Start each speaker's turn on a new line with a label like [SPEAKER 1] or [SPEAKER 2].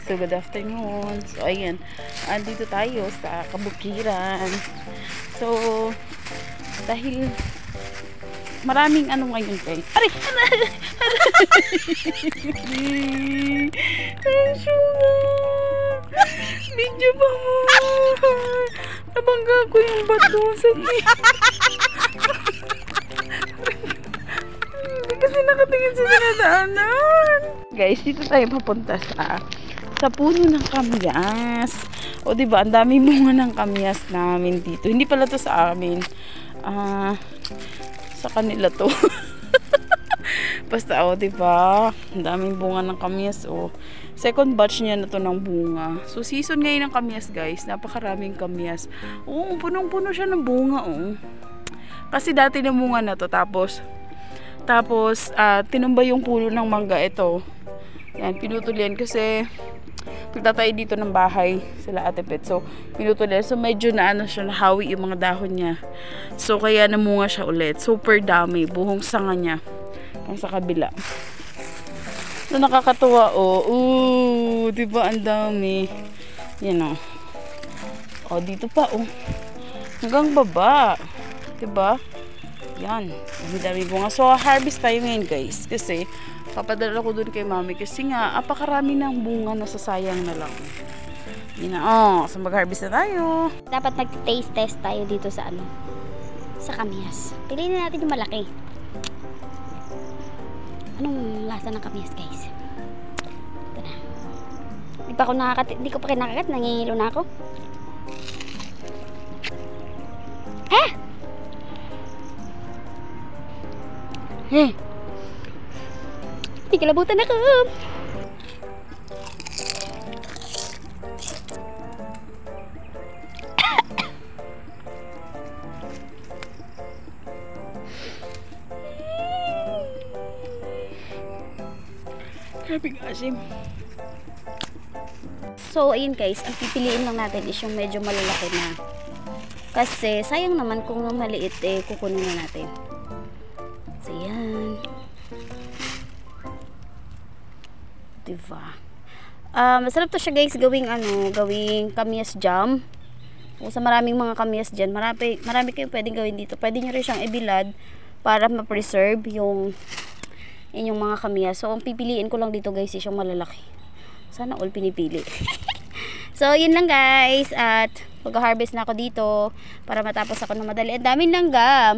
[SPEAKER 1] So good afternoon. So ayan, andito tayo sa kabukiran. So dahil maraming ano ngayon guys. Aray! Video ba mo? Nabangga ko yung bato sa kasi nakatingin sa dinadaanan. Guys, dito tayo papunta sa puno ng kamyas. O diba, ang daming bunga ng kamyas namin dito. Hindi pala to sa amin. Sa kanila to. Basta diba, ang daming bunga ng kamyas. Second batch niya na to ng bunga. So season ngayon ng kamyas guys. Napakaraming kamyas. Punong-puno siya ng bunga Kasi dati na bunga na to. Tapos tinumba yung puno ng mangga ito. Yan, pinutulian kasi nagtatay dito ng bahay sila Ate Pet. So, pinutulian. So, medyo na siya, nahawi yung mga dahon niya. So, kaya namunga siya ulit. Super dami. Buhong sanga niya. Ang sa kabila. So, nakakatuwa diba ang dami. Yan dito pa hanggang baba. Diba? Yan. Dami bunga. So, harvest tayo ngayon guys. Kasi, papadala ko dun kay mami. Kasi nga, apakarami ng bunga na sasayang na lang. Yan na. So, mag-harvest na tayo.
[SPEAKER 2] Dapat mag-taste test tayo dito sa sa kamyas. Piliin na natin yung malaki. Anong lasa ng kamyas guys? Ito na. Hindi ko pa kinakagat. Nangihilo na ako. Kilabutan ako.
[SPEAKER 1] Grabe asim.
[SPEAKER 2] So, ayun guys, ang pipiliin lang natin is yung medyo malalaki na. Kasi, sayang naman kung maliit kukunin na natin. So, yan. Diba? Masarap to siya guys gawing kamyas jam. Kung sa maraming mga kamyas dyan, marami kayong pwedeng gawin dito. Pwede nyo rin siyang ibilad para ma-preserve yung inyong mga kamyas. So, ang pipiliin ko lang dito guys is yung malalaki. Sana all pinipili. So, yun lang guys. At mag-harvest na ako dito para matapos ako ng madali. Ang daming langgam.